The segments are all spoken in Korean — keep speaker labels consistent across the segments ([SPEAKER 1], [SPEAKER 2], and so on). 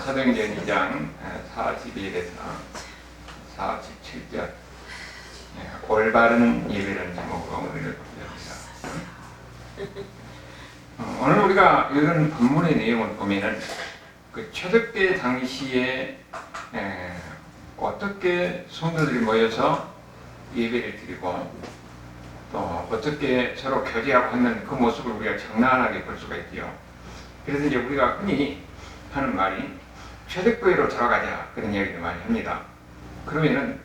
[SPEAKER 1] 사도행전 2장 41에서 47절 올바른 예배라는 제목으로 읽어봅니다. 오늘 우리가 읽은 본문의 내용을 보면은 그 초대교회 당시에 어떻게 성도들이 모여서 예배를 드리고 또 어떻게 서로 교제하고 하는 그 모습을 우리가 적나라하게 볼 수가 있지요. 그래서 이제 우리가 흔히 하는 말이 초대교회로 돌아가자 그런 이야기를 많이 합니다. 그러면은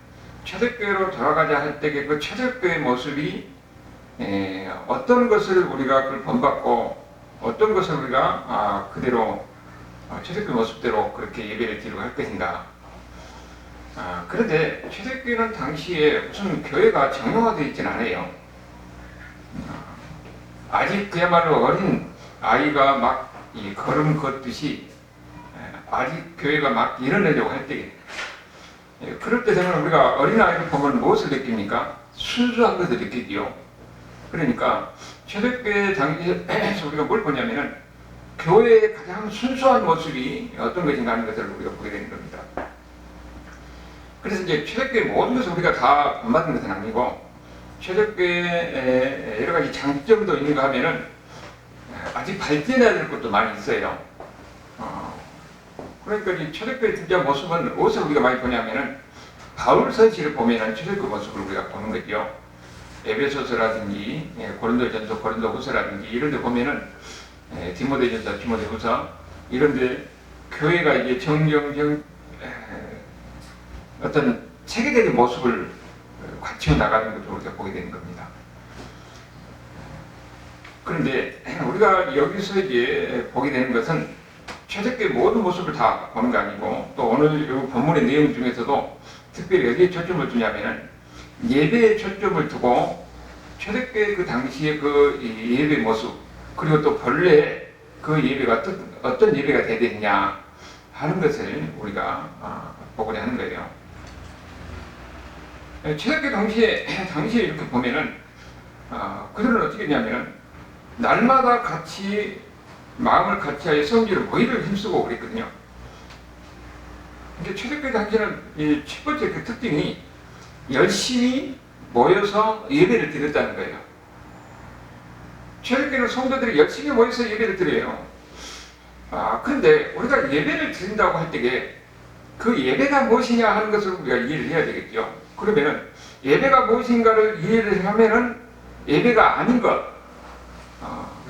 [SPEAKER 1] 초대교회로 돌아가자 할 때 그 초대교회 모습이 어떤 것을 우리가 그걸 본받고 어떤 것을 우리가 그대로 초대교회 모습대로 그렇게 예배를 드리고 할 것인가. 그런데 초대교회는 당시에 무슨 교회가 정형화되어 있지는 않아요. 아직 그야말로 어린 아이가 막 이 걸음 걷듯이 아직 교회가 막 일어나려고 할 때, 그럴 때 되면 우리가 어린아이를 보면 무엇을 느낍니까? 순수한 것을 느끼지요. 그러니까 초대교회 당시에서 우리가 뭘 보냐면은 교회의 가장 순수한 모습이 어떤 것인가 하는 것을 우리가 보게 되는 겁니다. 그래서 이제 초대교회 모든 것을 우리가 다 본받는 것은 아니고 초대교회에 여러 가지 장점도 있는가 하면은 아직 발전해야 될 것도 많이 있어요. 그러니까 이 초대교회 진짜 모습은 무엇을 우리가 많이 보냐면은 바울 서시를 보면은 초대교회 모습을 우리가 보는 거죠. 에베소서라든지 고린도전서, 고린도후서라든지 이런 데 보면은 디모데전서, 디모데후서 이런 데 교회가 이제 어떤 체계적인 모습을 갖추어 나가는 것을 우리가 보게 되는 겁니다. 그런데 우리가 여기서 이제 보게 되는 것은 초대교회 모든 모습을 다 보는 게 아니고 또 오늘 이 본문의 내용 중에서도 특별히 어디에 초점을 두냐면은 예배에 초점을 두고 초대교회 그 당시의 그 예배 모습 그리고 또 본래 그 예배가 어떤 예배가 돼야 되느냐 하는 것을 우리가 보고자 하는 거예요. 초대교회 당시에 이렇게 보면은 그들은 어떻게 했냐면은 날마다 같이 마음을 같이하여 성지를 모이를 힘쓰고 그랬거든요. 근데 초대교회 당시에는 이 첫 번째 그 특징이 열심히 모여서 예배를 드렸다는 거예요. 초대교회는 성도들이 열심히 모여서 예배를 드려요. 그런데 우리가 예배를 드린다고 할 때 그 예배가 무엇이냐 하는 것을 우리가 이해를 해야 되겠죠. 그러면은 예배가 무엇인가를 이해를 하면은 예배가 아닌 것,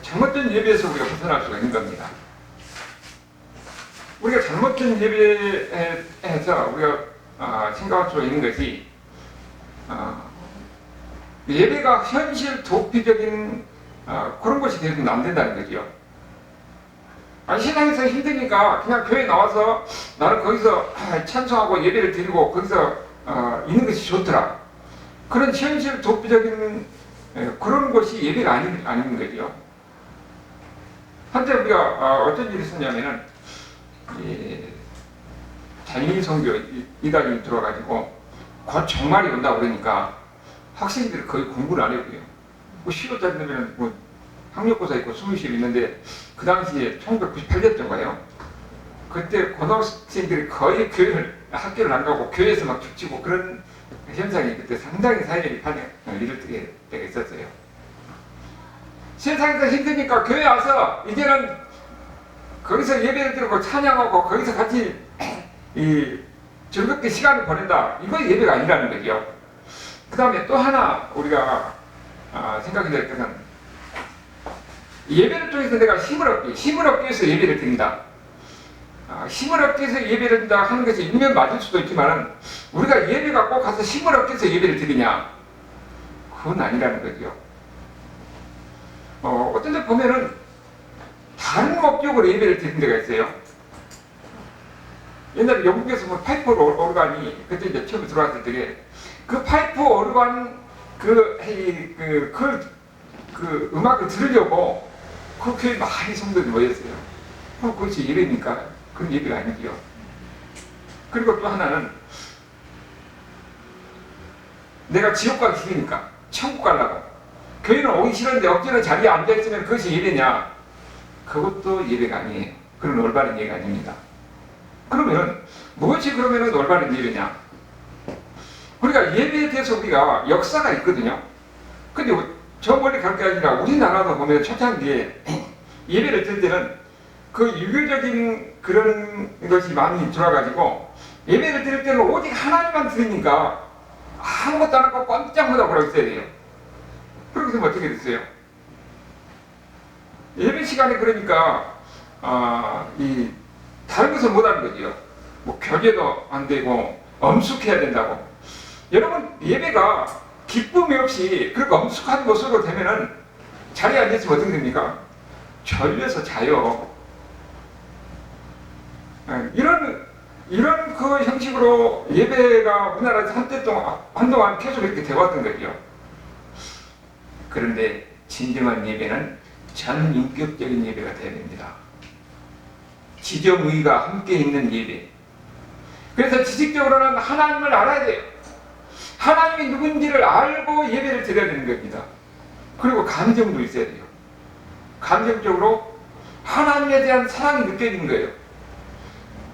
[SPEAKER 1] 잘못된 예배에서 우리가 벗어날 수가 있는 겁니다. 우리가 잘못된 예배에서 우리가 생각할 수가 있는 것이 예배가 현실 도피적인 그런 것이 되어서는 안 된다는 거죠. 신앙에서 힘드니까 그냥 교회 나와서 나는 거기서 찬송하고 예배를 드리고 거기서 있는 것이 좋더라. 그런 현실 도피적인 그런 것이 예배가 아닌 거죠. 한때 우리가 어떤 일이 있었냐면은 장애인 선교 이단이 들어가지고 곧 종말이 온다고 그러니까 학생들이 거의 공부를 안 해고요. 뭐 15짜리 되면 뭐 학력고사 있고 20시 있는데 그 당시에 1998년도인가요? 그때 고등학생들이 거의 학교를 안 가고 교회에서 막 죽치고 그런 현상이 그때 상당히 사회적인 반응을 일을 때가 있었어요. 세상에서 힘드니까 교회 와서 이제는 거기서 예배를 드리고 찬양하고 거기서 같이 즐겁게 시간을 보낸다. 이거 예배가 아니라는 거죠. 그 다음에 또 하나 우리가 생각해야 될 것은 예배를 통해서 내가 힘을 얻기 위해서 예배를 드린다. 힘을 얻기 위해서 예배를 드린다 하는 것이 일면 맞을 수도 있지만 우리가 예배가 꼭 가서 힘을 얻기 위해서 예배를 드리냐? 그건 아니라는 거죠. 어떤 데 보면은 다른 목적으로 예배를 드린 데가 있어요. 옛날에 영국에서 뭐 파이프 오르간이 그때 이제 처음 들어왔을 때 그 파이프 오르간 그 음악을 들으려고 그 교회 많이 성도들이 모였어요. 그것이 예배니까 그런 예배가 아니지요. 그리고 또 하나는 내가 지옥 가기 싫으니까 천국 가려고 교회는 오기 싫은데 억지로 자리에 앉아있으면 그것이 예배냐? 그것도 예배가 아니에요. 그런 올바른 예배가 아닙니다. 무엇이 그러면은 올바른 예배냐? 우리가 예배에 대해서 우리가 역사가 있거든요. 근데 저 멀리 갈 게 아니라 우리나라도 보면 초창기에 예배를 드릴 때는 그 유교적인 그런 것이 많이 들어가지고 예배를 드릴 때는 오직 하나님만 드리니까 아무것도 안 하고 꼼짝 못하고 그러고 있어야 돼요. 그렇게 되면 어떻게 됐어요? 예배 시간에 그러니까 이 다른 것을 못하는 거지요. 뭐 교제도 안 되고 엄숙해야 된다고. 여러분 예배가 기쁨이 없이 그렇게 엄숙한 모습으로 되면은 자리에 앉았으면 어떻게 됩니까? 졸려서 자요. 이런 그 형식으로 예배가 우리나라에서 한동안 계속 이렇게 되어왔던 거죠. 그런데 진정한 예배는 전인격적인 예배가 되어야 됩니다. 지정의가 함께 있는 예배. 그래서 지식적으로는 하나님을 알아야 돼요. 하나님이 누군지를 알고 예배를 드려야 되는 겁니다. 그리고 감정도 있어야 돼요. 감정적으로 하나님에 대한 사랑이 느껴지는 거예요.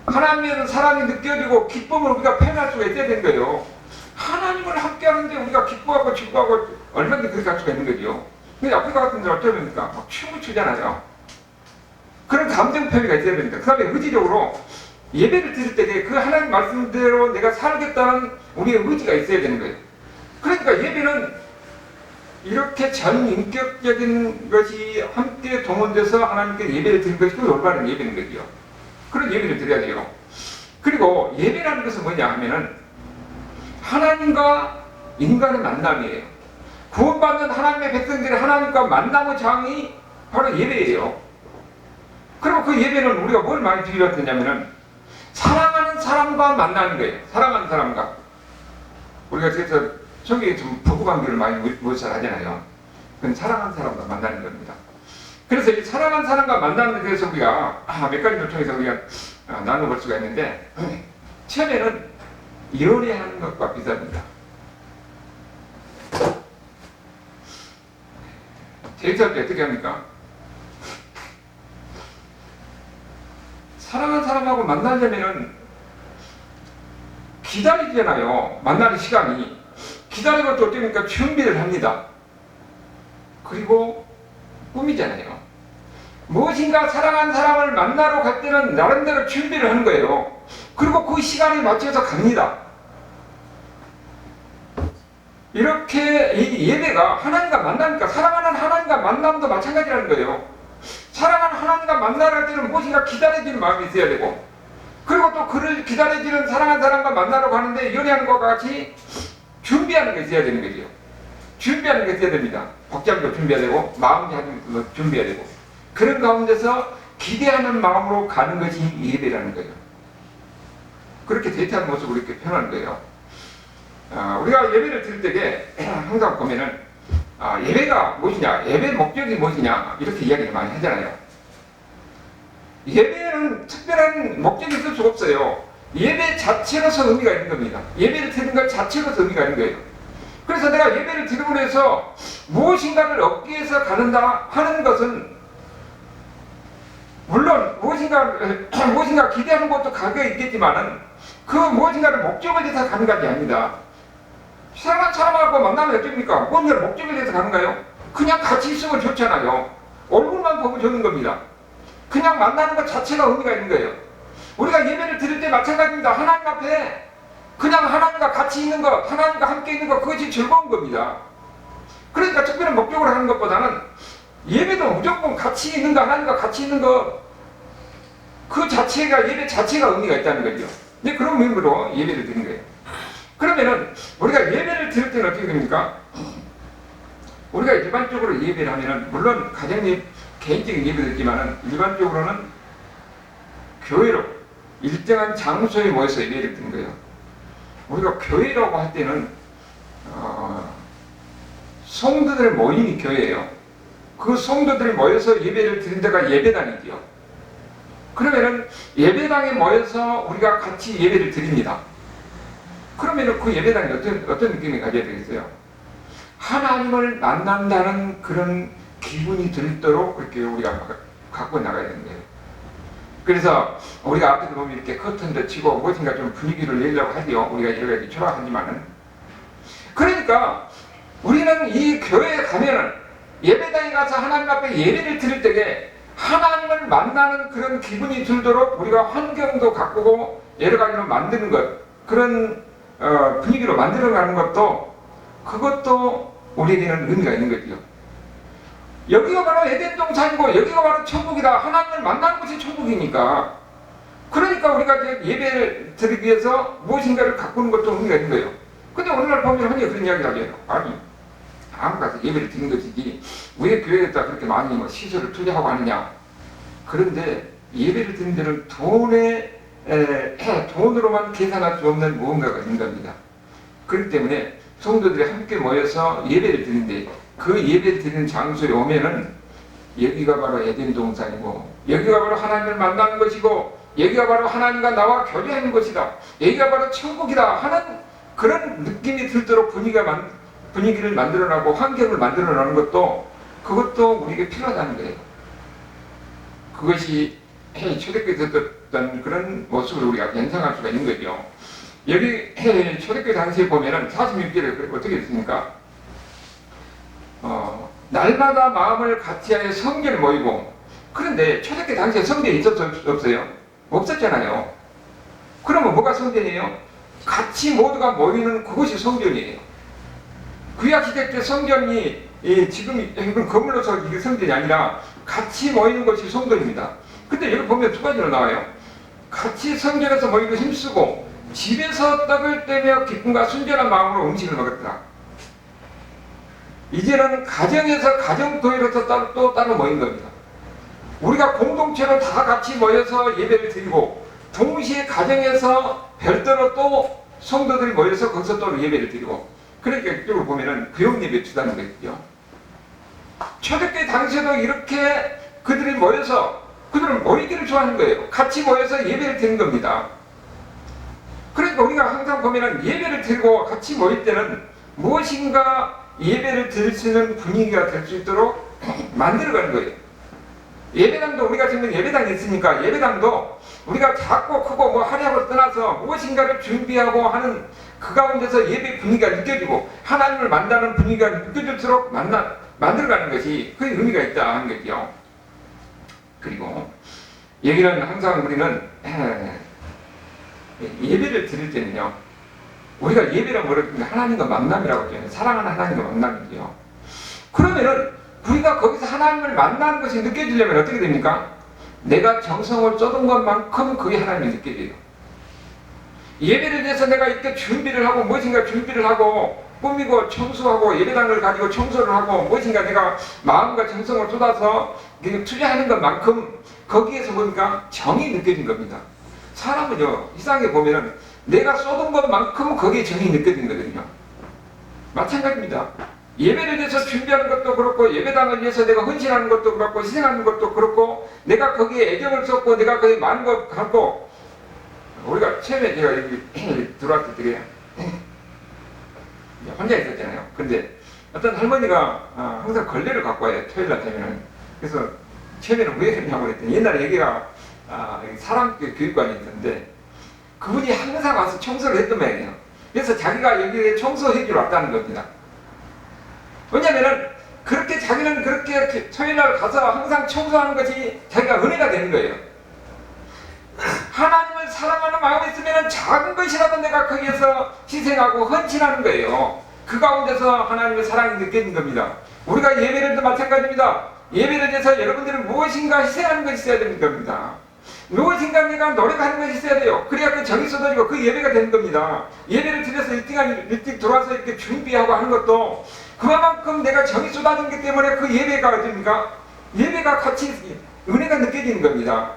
[SPEAKER 1] 하나님에 대한 사랑이 느껴지고 기쁨을 우리가 표현할 수가 있어야 되는 거예요. 하나님을 함께 하는데 우리가 기뻐하고 즐거워하고 얼마든지 그렇게 할 수가 있는 거죠. 근데 아프리카 같은 데 어쩌니까 막 춤을 추잖아요. 그런 감정 표현이 있어야 됩니다. 그 다음에 의지적으로 예배를 드릴 때 그 하나님 말씀대로 내가 살겠다는 우리의 의지가 있어야 되는 거예요. 그러니까 예배는 이렇게 전인격적인 것이 함께 동원돼서 하나님께 예배를 드리는 것이 그 올바른 예배인 거죠. 그런 예배를 드려야 돼요. 그리고 예배라는 것은 뭐냐 하면은 하나님과 인간의 만남이에요. 구원받는 하나님의 백성들이 하나님과 만남의 장이 바로 예배예요. 그리고 그 예배는 우리가 뭘 많이 드려야 되냐면은 사랑하는 사람과 만나는 거예요. 사랑하는 사람과. 우리가 그래서 저기 좀 부부관계를 많이 묘사를 하잖아요. 그건 사랑하는 사람과 만나는 겁니다. 그래서 이 사랑하는 사람과 만나는 데 대해서 우리가 몇 가지를 통해서 우리가 나눠볼 수가 있는데, 처음에는 연애하는 것과 비슷합니다. 데이트할 때 어떻게 합니까? 사랑하는 사람하고 만나려면은 기다리잖아요. 만나는 시간이. 기다리고 또 어쩌니까 준비를 합니다. 그리고 꿈이잖아요. 무엇인가 사랑하는 사람을 만나러 갈 때는 나름대로 준비를 하는 거예요. 그리고 그 시간에 맞춰서 갑니다. 이렇게 이 예배가 하나님과 만나니까 사랑하는 하나님과 만남도 마찬가지라는 거예요. 사랑하는 하나님과 만나러 갈 때는 무엇인가 기다려지는 마음이 있어야 되고, 그리고 또 그를 기다려지는 사랑하는 사람과 만나러 가는데 연애하는 것과 같이 준비하는 게 있어야 되는 거죠. 준비하는 게 있어야 됩니다. 복장도 준비해야 되고 마음도 준비해야 되고, 그런 가운데서 기대하는 마음으로 가는 것이 예배라는 거예요. 그렇게 데이트하는 모습을 이렇게 표현하는 거예요. 우리가 예배를 드릴 때에 항상 보면은 예배가 무엇이냐, 예배 목적이 무엇이냐 이렇게 이야기를 많이 하잖아요. 예배는 특별한 목적이 있을 수가 없어요. 예배 자체로서 의미가 있는 겁니다. 예배를 드리는 것 자체로서 의미가 있는 거예요. 그래서 내가 예배를 드리고 해서 무엇인가를 얻기 위해서 가는다 하는 것은, 물론 무엇인가 기대하는 것도 가게 있겠지만은 그 무엇인가를 목적을 위해서 가는 것이 아닙니다. 사랑하는 사람하고 만나면 어떻습니까? 뭔가를 목적을 위해서 가는가요? 그냥 같이 있으면 좋잖아요. 얼굴만 보면 좋은 겁니다. 그냥 만나는 것 자체가 의미가 있는 거예요. 우리가 예배를 드릴 때 마찬가지입니다. 하나님 앞에 그냥 하나님과 같이 있는 것, 하나님과 함께 있는 것, 그것이 즐거운 겁니다. 그러니까 특별한 목적으로 하는 것보다는 예배도 무조건 같이 있는 것, 하나님과 같이 있는 것, 그 자체가, 예배 자체가 의미가 있다는 거죠. 이제 그런 의미로 예배를 드린 거예요. 그러면은 우리가 예배를 드릴 때는 어떻게 됩니까? 우리가 일반적으로 예배를 하면은, 물론 가정 개인적인 예배도 있지만은 일반적으로는 교회로 일정한 장소에 모여서 예배를 드리는 거예요. 우리가 교회라고 할 때는 성도들의 모임이 교회예요. 그 성도들이 모여서 예배를 드린 데가 예배당이지요. 그러면은 예배당에 모여서 우리가 같이 예배를 드립니다. 그러면은 그 예배당이 어떤 느낌이 가져야 되겠어요? 하나님을 만난다는 그런 기분이 들도록 그렇게 우리가 갖고 나가야 되는 거예요. 그래서 우리가 앞에서 보면 이렇게 커튼도 치고 무엇인가 좀 분위기를 내려고 하지요. 우리가 여러 가지 초라하지만은. 그러니까 우리는 이 교회에 가면은 예배당에 가서 하나님 앞에 예배를 드릴 때에 하나님을 만나는 그런 기분이 들도록 우리가 환경도 가꾸고 여러 가지로 만드는 것, 그런 분위기로 만들어가는 것도, 그것도 우리에게는 의미가 있는 거죠. 여기가 바로 에덴 동산이고 여기가 바로 천국이다. 하나님을 만나는 것이 천국이니까. 그러니까 우리가 이제 예배를 드리기 위해서 무엇인가를 가꾸는 것도 의미가 있는 거예요. 근데 오늘날 보면 흔히 그런 이야기를 하죠. 아니, 아무 가서 예배를 드리는 것이지 왜 교회에다 그렇게 많이 뭐 시설을 투자하고 하느냐. 그런데 예배를 드리는 데는 돈으로만 계산할 수 없는 무언가가 있는 겁니다. 그렇기 때문에 성도들이 함께 모여서 예배를 드리는데, 그 예배 드리는 장소에 오면은 여기가 바로 에덴 동산이고 여기가 바로 하나님을 만나는 것이고 여기가 바로 하나님과 나와 교제하는 것이다, 여기가 바로 천국이다 하는 그런 느낌이 들도록 분위기를 만들어나고 환경을 만들어나는 것도, 그것도 우리에게 필요하다는 거예요. 그것이 초대교회에 있었던 그런 모습을 우리가 연상할 수가 있는 거죠. 여기 초대교회 당시에 보면은 46절에 어떻게 했습니까? 날마다 마음을 같이하여 성전에 모이고. 그런데 초대교회 당시에 성전이 있었어요? 없어요? 없었잖아요. 그러면 뭐가 성전이에요? 같이 모두가 모이는 그것이 성전이에요. 구약시대 때 성전이 지금 건물로서 이게 성전이 아니라 같이 모이는 것이 성전입니다. 근데 여기 보면 두 가지로 나와요. 같이 성전에서 모이고 힘쓰고 집에서 떡을 떼며 기쁨과 순전한 마음으로 음식을 먹었더라. 이제는 가정에서 가정교회로서 또 따로 모인 겁니다. 우리가 공동체로 다 같이 모여서 예배를 드리고 동시에 가정에서 별도로 또 성도들이 모여서 거기서 또 예배를 드리고, 그러니까 이쪽으로 보면은 교육예배 주다는 거죠. 초대교회 당시에도 이렇게 그들이 모여서, 그들은 모이기를 좋아하는 거예요. 같이 모여서 예배를 드리는 겁니다. 그러니까 우리가 항상 보면은 예배를 드리고 같이 모일 때는 무엇인가 예배를 드릴 수 있는 분위기가 될 수 있도록 만들어가는 거예요. 예배당도 우리가 지금 예배당이 있으니까 예배당도 우리가 작고 크고 뭐 하려고 떠나서 무엇인가를 준비하고 하는 그 가운데서 예배 분위기가 느껴지고 하나님을 만나는 분위기가 느껴질수록 만들어가는 것이 그 의미가 있다 하는 거죠. 그리고 여기는 항상 우리는 예배를 드릴 때는요, 우리가 예배라고 뭐라고 하나님과 만남이라고 하잖아요. 사랑하는 하나님과 만남이죠. 그러면은 우리가 거기서 하나님을 만나는 것이 느껴지려면 어떻게 됩니까? 내가 정성을 쏟은 것만큼 그게 하나님이 느껴져요. 예배를 위해서 내가 이렇게 준비를 하고 무엇인가 준비를 하고 꾸미고 청소하고 예배당을 가지고 청소를 하고 무엇인가 내가 마음과 정성을 쏟아서 투자하는 것만큼 거기에서 보니까 정이 느껴진 겁니다. 사람은요, 이상하게 보면은 내가 쏟은 것만큼 거기에 정이 느껴진 거거든요. 마찬가지입니다. 예배를 위해서 준비하는 것도 그렇고 예배당을 위해서 내가 헌신하는 것도 그렇고 희생하는 것도 그렇고 내가 거기에 애정을 쏟고 내가 거기에 많은 것 갖고, 우리가 처음에 제가 여기 들어왔을 때 혼자 있었잖아요. 근데 어떤 할머니가 항상 걸레를 갖고 와요. 토요일 날 되면은. 그래서 처음에는 왜 그러냐고 그랬더니 옛날에 여기가 사랑교육관이 있었는데 그분이 항상 와서 청소를 했던 모양이에요. 그래서 자기가 여기에 청소해주러 왔다는 겁니다. 왜냐면은 그렇게 자기는 그렇게 토요일날 가서 항상 청소하는 것이 자기가 은혜가 되는 거예요. 하나님을 사랑하는 마음이 있으면 작은 것이라도 내가 거기에서 희생하고 헌신하는 거예요. 그 가운데서 하나님의 사랑이 느껴진 겁니다. 우리가 예배를도 마찬가지입니다. 예배를 위해서 여러분들은 무엇인가 희생하는 것이 있어야 되는 겁니다. 무엇인가 내가 노력하는 것이 있어야 돼요. 그래야 그 정이 쏟아지고 그 예배가 되는 겁니다. 예배를 드려서 일찍 들어와서 이렇게 준비하고 하는 것도 그만큼 내가 정이 쏟아지기 때문에 그 예배가 어딥니까? 예배가 같이 은혜가 느껴지는 겁니다.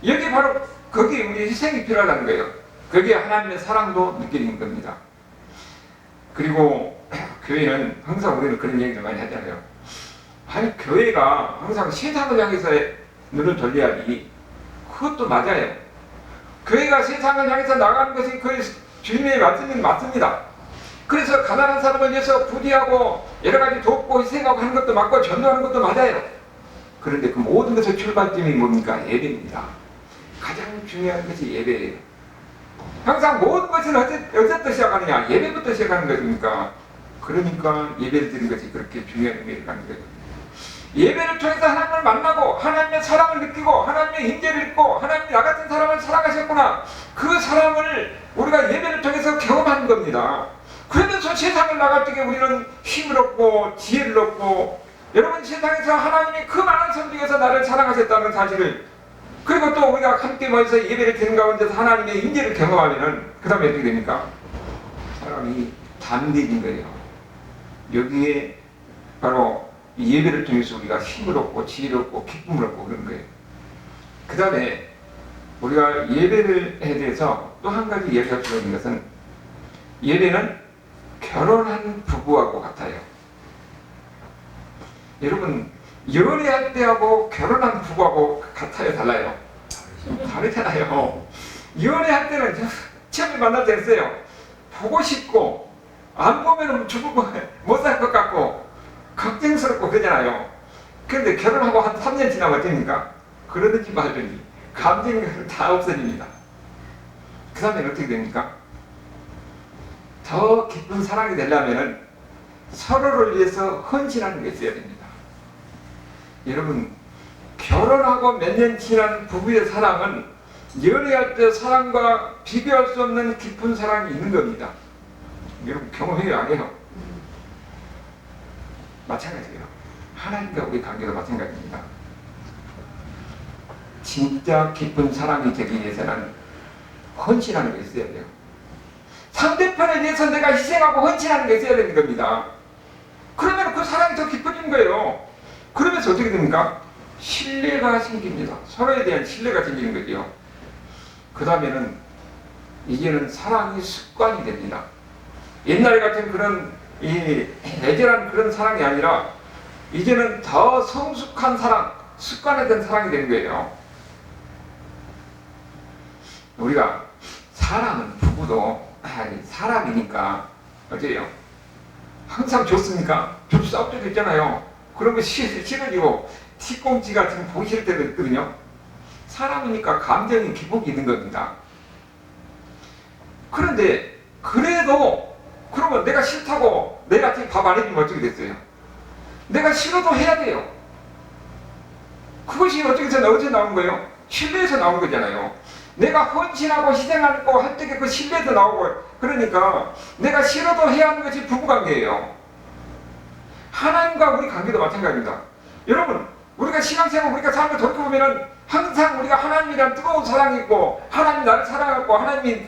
[SPEAKER 1] 여기 바로 거기에 우리 희생이 필요하다는 거예요. 거기에 하나님의 사랑도 느껴지는 겁니다. 그리고 교회는 항상 우리는 그런 얘기를 많이 하잖아요. 아니 교회가 항상 세상을 향해서 눈을 돌려야지. 그것도 맞아요. 교회가 세상을 향해서 나가는 것이 그 주님의 말씀이 맞습니다. 그래서 가난한 사람을 위해서 부디하고 여러 가지 돕고 희생하고 하는 것도 맞고 전도하는 것도 맞아요. 그런데 그 모든 것의 출발점이 뭡니까? 예배입니다. 가장 중요한 것이 예배예요. 항상 모든 것은 어디부터 시작하느냐? 예배부터 시작하는 것입니까? 그러니까 예배를 드리는 것이 그렇게 중요한 의미를 갖는 거예요. 예배를 통해서 하나님을 만나고 하나님의 사랑을 느끼고 하나님의 임재를 입고 하나님이 나 같은 사람을 사랑하셨구나, 그 사랑을 우리가 예배를 통해서 경험하는 겁니다. 그러면서 세상을 나갈 때 우리는 힘을 얻고 지혜를 얻고, 여러분 세상에서 하나님이 그 많은 선 중에서 나를 사랑하셨다는 사실을, 그리고 또 우리가 함께 모여서 예배를 드리는 가운데서 하나님의 임재를 경험하면은 그 다음에 어떻게 됩니까? 사람이 담대해진 거예요. 여기에 바로 예배를 통해서 우리가 힘을 얻고 지혜를 얻고 기쁨을 얻고 그런 거예요. 그 다음에 우리가 예배를 해 대해서 또 한 가지 얘기할 수 있는 것은, 예배는 결혼한 부부하고 같아요. 여러분 연애할 때하고 결혼한 부부하고 같아요, 달라요? 다르잖아요. 연애할 때는 처음에 만날 때 했어요. 보고 싶고 안 보면 죽을 거 못 살 것 같고 걱정스럽고 그러잖아요. 그런데 결혼하고 한 3년 지나면 어떻습니까? 그러든지 말든지 감정이 다 없어집니다. 그 다음에 어떻게 됩니까? 더 깊은 사랑이 되려면 서로를 위해서 헌신하는 게 있어야 됩니다. 여러분 결혼하고 몇 년 지난 부부의 사랑은 연애할 때 사랑과 비교할 수 없는 깊은 사랑이 있는 겁니다. 여러분 경험해요, 안 해요? 마찬가지예요. 하나님과 우리 관계도 마찬가지입니다. 진짜 깊은 사랑이 되기 위해서는 헌신하는 게 있어야 돼요. 상대편에 대해서 내가 희생하고 헌신하는 게 있어야 되는 겁니다. 그러면 그 사랑이 더 깊어지는 거예요. 그러면서 어떻게 됩니까? 신뢰가 생깁니다. 서로에 대한 신뢰가 생기는 거죠. 그 다음에는 이제는 사랑이 습관이 됩니다. 옛날 같은 그런 애절한 그런 사랑이 아니라 이제는 더 성숙한 사랑, 습관화된 사랑이 되는 거예요. 우리가 사람은 부부도 사람이니까 어때요? 항상 좋습니까? 싸울 때도 있잖아요. 그런 거 싫어지고 티꽁지 같은 거 보기 싫을 때도 있거든요. 사람이니까 감정이 기복이 있는 겁니다. 그런데 그래도 그러면 내가 싫다고 내가 밥 안 해주면 어떻게 됐어요? 내가 싫어도 해야 돼요. 그것이 어디서 나오는 거예요? 신뢰에서 나오는 거잖아요. 내가 헌신하고 희생하고 할 때 그 신뢰도 나오고, 그러니까 내가 싫어도 해야 하는 것이 부부관계예요. 하나님과 우리 관계도 마찬가지입니다. 여러분 우리가 신앙생활 우리가 삶을 돌이켜보면은 항상 우리가 하나님이란 뜨거운 사랑이 있고 하나님 나를 사랑하고 하나님이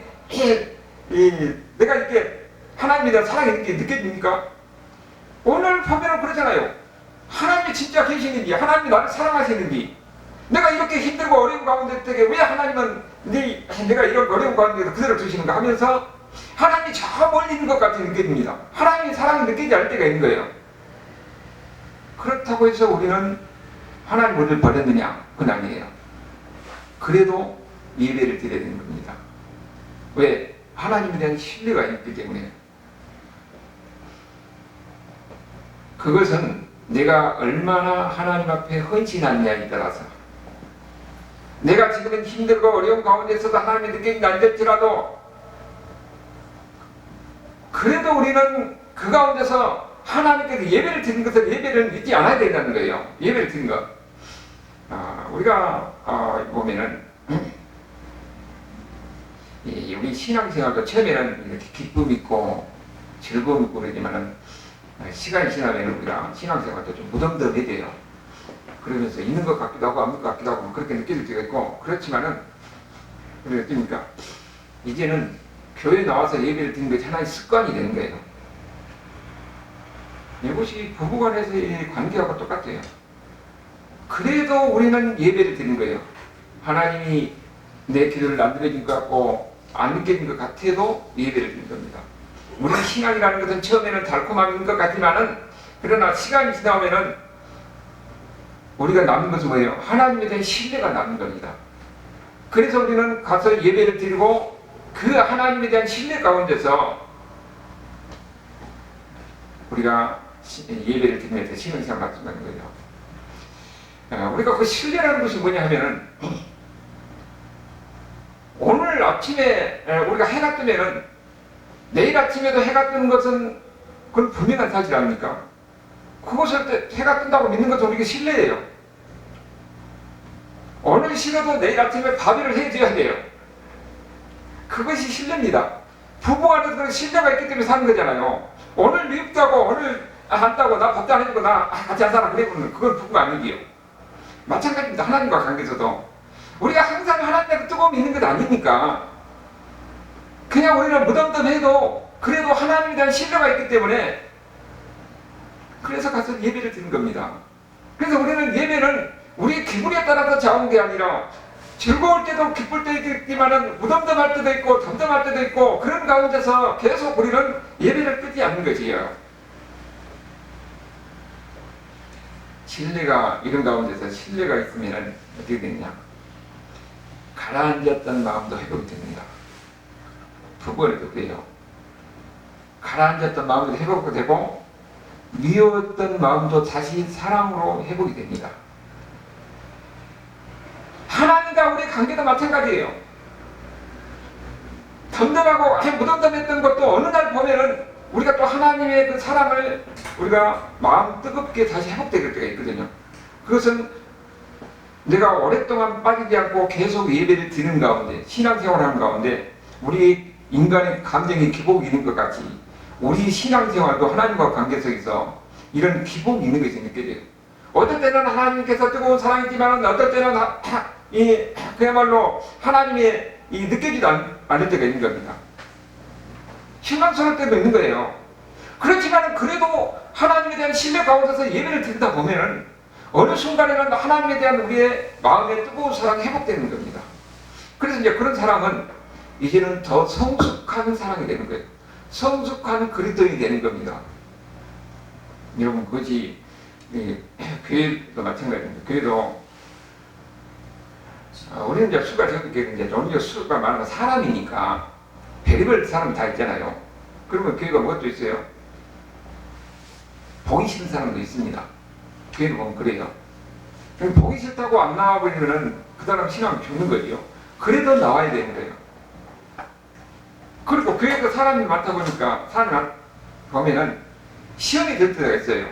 [SPEAKER 1] 내가 이렇게 하나님에 대한 사랑이 이렇게 느껴집니까? 오늘 보면은 그러잖아요. 하나님이 진짜 계시는지, 하나님이 나를 사랑하시는지, 내가 이렇게 힘들고 어려운 가운데 되게 왜 하나님은 내가 이런 어려운 가운데서 그대로 두시는가 하면서 하나님이 저 멀리 있는 것 같이 느껴집니다. 하나님이 사랑이 느끼지 않을 때가 있는 거예요. 그렇다고 해서 우리는 하나님 우리를 버렸느냐? 그건 아니에요. 그래도 예배를 드려야 되는 겁니다. 왜? 하나님에 대한 신뢰가 있기 때문에. 그것은 내가 얼마나 하나님 앞에 헌신하느냐에 따라서, 내가 지금은 힘들고 어려운 가운데서도 하나님의 느낌이 안 될지라도 그래도 우리는 그 가운데서 하나님께서 예배를 드리는 것을 예배를 잊지 않아야 된다는 거예요. 예배를 드리는 것. 우리가 보면은 우리 신앙생활도 처음에는 이렇게 기쁨 있고 즐거움 있고 그러지만은 시간이 지나면 우리가 신앙생활도 좀 무덤덤해져요. 그러면서 있는 것 같기도 하고 없는 것 같기도 하고 그렇게 느껴질 때가 있고, 그렇지만은 어떻습니까? 이제는 교회 나와서 예배를 드리는 것이 하나의 습관이 되는 거예요. 이것이 부부간에서의 관계하고 똑같아요. 그래도 우리는 예배를 드리는 거예요. 하나님이 내 기도를 안 들어준 것 같고 안 느껴진 것 같아도 예배를 드리는 겁니다. 우리 신앙이라는 것은 처음에는 달콤함인 것 같지만은, 그러나 시간이 지나면은 우리가 남는 것은 뭐예요? 하나님에 대한 신뢰가 남는 겁니다. 그래서 우리는 가서 예배를 드리고 그 하나님에 대한 신뢰 가운데서 우리가 예배를 드리면서 신앙생활을 마친다는 거예요.. 우리가 그 신뢰라는 것이 뭐냐 하면은, 오늘 아침에 우리가 해가 뜨면은 내일 아침에도 해가 뜨는 것은 그건 분명한 사실 아닙니까? 그것을 해가 뜬다고 믿는 것은 우리가 신뢰예요. 오늘 싫어도 내일 아침에 밥을 해줘야 돼요. 그것이 신뢰입니다. 부부간에도 그런 신뢰가 있기 때문에 사는 거잖아요. 오늘 미흡도 하고 오늘 안 따고 나 밥도 안 해주고 나 같이 안 살아 그래 보면 그건 부부가 아니기요. 마찬가지입니다. 하나님과 관계에서도 우리가 항상 하나님께 뜨거움이 있는 것 아닙니까? 그냥 우리는 무덤덤해도 그래도 하나님에 대한 신뢰가 있기 때문에 그래서 가서 예배를 드리는 겁니다. 그래서 우리는 예배는 우리 기분에 따라서 자온 게 아니라 즐거울 때도 기쁠 때도 있지만 무덤덤할 때도 있고 덤덤할 때도 있고 그런 가운데서 계속 우리는 예배를 끄지 않는 것이에요. 신뢰가 이런 가운데서 신뢰가 있으면 어떻게 되느냐? 가라앉았던 마음도 회복이 됩니다. 부부에도 그래요. 가라앉았던 마음도 회복이 되고 미웠던 마음도 다시 사랑으로 회복이 됩니다. 하나님과 우리의 관계도 마찬가지예요. 덤덤하고 무덤덤했던 것도 어느 날 보면은 우리가 또 하나님의 그 사랑을 우리가 마음 뜨겁게 다시 회복될 때가 있거든요. 그것은 내가 오랫동안 빠지지 않고 계속 예배를 드리는 가운데 신앙생활하는 가운데 우리 인간의 감정이 기복이 있는 것 같이 우리 신앙생활도 하나님과 관계 속에서 이런 기복이 있는 것이 느껴져요. 어떨 때는 하나님께서 뜨거운 사랑이지만 어떨 때는 그야말로 하나님의 느껴지지 않을 때가 있는 겁니다. 실망스러울 때도 있는 거예요. 그렇지만 그래도 하나님에 대한 신뢰 가운데서 예배를 드리다 보면은 어느 순간에는 하나님에 대한 우리의 마음의 뜨거운 사랑이 회복되는 겁니다. 그래서 이제 그런 사랑은 이제는 더 성숙한 사랑이 되는 거예요. 성숙한 그리스도인이 되는 겁니다. 여러분 그것이 교회도 마찬가지입니다. 교회도 우리는 이제 수가 적게 이제 우리가 수가 많은 사람이니까 별의별 사람이 다 있잖아요. 그러면 교회가 무엇도 있어요? 보기 싫은 사람도 있습니다. 교회는 보면 그래요. 보기 싫다고 안 나와버리면은 그 사람 신앙이 죽는 거죠. 그래도 나와야 되는 거예요. 그리고 교회가 사람이 많다 보니까 사람이 보면은 시험이 될 때가 있어요.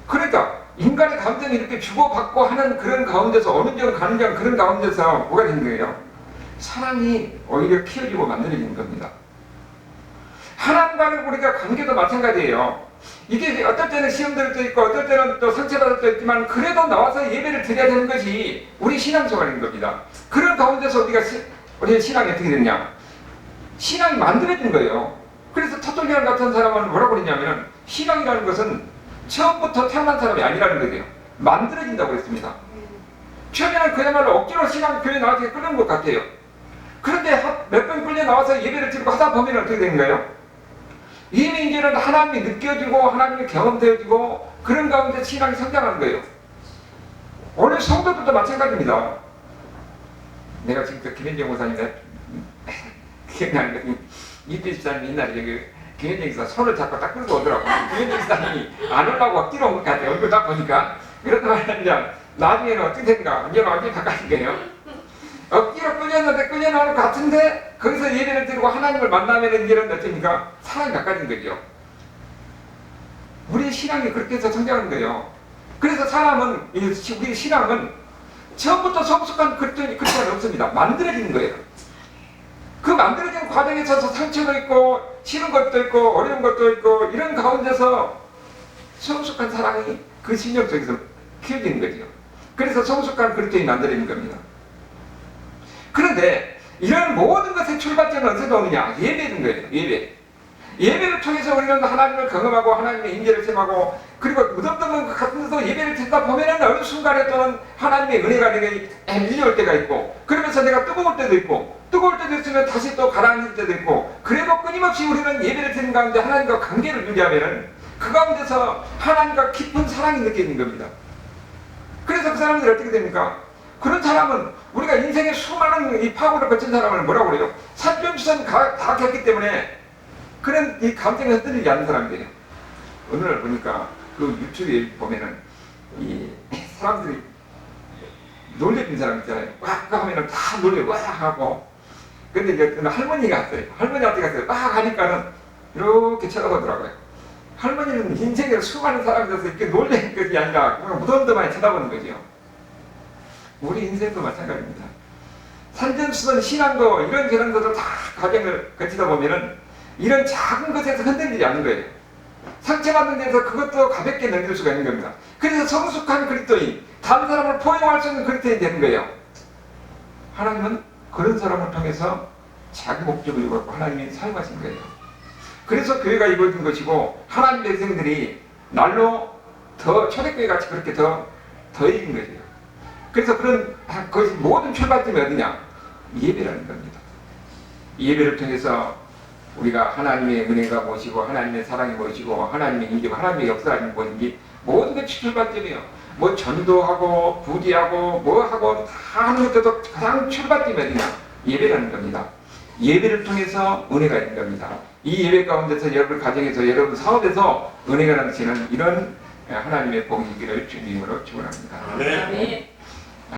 [SPEAKER 1] 그러니까 인간의 감정이 이렇게 주고받고 하는 그런 가운데서 어느 정도 가는 정 그런 가운데서 뭐가 되는 거예요? 사랑이 오히려 키워지고 만들어지는 겁니다. 하나님과는 우리가 관계도 마찬가지예요. 이게 어떨 때는 시험될 때도 있고 어떨 때는 또 상처받을 때도 있지만 그래도 나와서 예배를 드려야 되는 것이 우리 신앙생활인 겁니다. 그런 가운데서 우리의 신앙이 어떻게 되느냐? 신앙이 만들어진 거예요. 그래서 터돌리안 같은 사람은 뭐라고 그러냐면 신앙이라는 것은 처음부터 태어난 사람이 아니라는 거예요. 만들어진다고 그랬습니다. 처음에는 그야말로 억지로 신앙교회 나와서 끌는 것 같아요. 그런데 몇 번 끌려 나와서 예배를 드리고 하다 보면 어떻게 되는 거예요? 이미 이제는 하나님이 느껴지고 하나님이 경험되어지고 그런 가운데 신앙이 성장하는 거예요. 오늘 성도들도 마찬가지입니다. 내가 지금 김현정 목사님과 기억나는 것이 이필 집사님이 옛날에 김현정 기사 손을 잡고 딱 끌고 오더라고. 김현정 기사님이 안 오려고 억지로 온 것 같아요. 얼굴 딱 보니까. 그러다 말이야 나중에는 어떻게 됐는가? 이제는 완전히 바깥인 거예요. 억지로 끌렸는데 끌려나올 것 같은데 거기서 예배를 드리고 하나님을 만나면 이제는 어쩌니까 사랑이 바꿔진 거죠. 우리의 신앙이 그렇게 해서 성장하는 거예요. 그래서 사람은 우리 신앙은 처음부터 성숙한 그리스도인이 없습니다. 만들어지는 거예요. 그 만들어지는 과정에 있어서 상처도 있고 싫은 것도 있고 어려운 것도 있고 이런 가운데서 성숙한 사랑이 그 심령 속에서 키워지는 거죠. 그래서 성숙한 그리스도인이 만들어지는 겁니다. 그런데 이런 모든 것의 출발점은 어디서 오느냐? 예배인 거예요. 예배를 통해서 우리는 하나님을 경험하고 하나님의 임재를 체험하고 그리고 무덤덤한 것 같은 데서 예배를 드리다 보면은 어느 순간에 또는 하나님의 은혜가 내게 밀려올 때가 있고 그러면서 내가 뜨거울 때도 있고 뜨거울 때도 있으면 다시 또 가라앉을 때도 있고 그래도 끊임없이 우리는 예배를 드리는 가운데 하나님과 관계를 유지하면은 그 가운데서 하나님과 깊은 사랑이 느껴지는 겁니다. 그래서 그 사람들이 어떻게 됩니까? 그런 사람은 우리가 인생의 수많은 이 파고를 거친 사람을 뭐라고 그래요? 산전수전 다 겪기 때문에 그런 이 감정에 흔들리지 않는 사람들이에요. 어느 날 보니까 그 유튜브에 보면은 이 사람들이 놀래는 사람 있잖아요. 꽉 하면은 다 놀래 와 하고. 근데 이제 할머니가 왔어요. 할머니한테 갔어요. 막 하니까는 이렇게 쳐다보더라고요. 할머니는 인생에 수많은 사람들에서 이렇게 놀래는 것이 아니라 그냥 무덤도만 쳐다보는 거죠. 우리 인생도 마찬가지입니다. 산전수전 신앙도 이런 저런 것도 다 과정을 거치다 보면은 이런 작은 것에서 흔들리지 않는 거예요. 상처받는 데서 그것도 가볍게 넘길 수가 있는 겁니다. 그래서 성숙한 그리스도인, 다른 사람을 포용할 수 있는 그리스도인이 되는 거예요. 하나님은 그런 사람을 통해서 자기 목적을 이루고 하나님이 사용하신 거예요. 그래서 교회가 이루어진 것이고 하나님의 백성들이 날로 더 초대교회 같이 그렇게 더해진 거죠. 그래서 그런 것이 모든 출발점이 어디냐? 예배라는 겁니다. 예배를 통해서 우리가 하나님의 은혜가 무엇이고 하나님의 사랑이 무엇이고 하나님의 인격, 하나님의 역사가 무엇인지 모든 게 출발점이에요. 뭐 전도하고 부디하고 뭐하고 다 하는 것도 가장 출발점이 어디냐? 예배라는 겁니다. 예배를 통해서 은혜가 있는 겁니다. 이 예배 가운데서 여러분 가정에서 여러분 사업에서 은혜가 넘치는 이런 하나님의 복이 있기를 주님으로 축원합니다.
[SPEAKER 2] 네.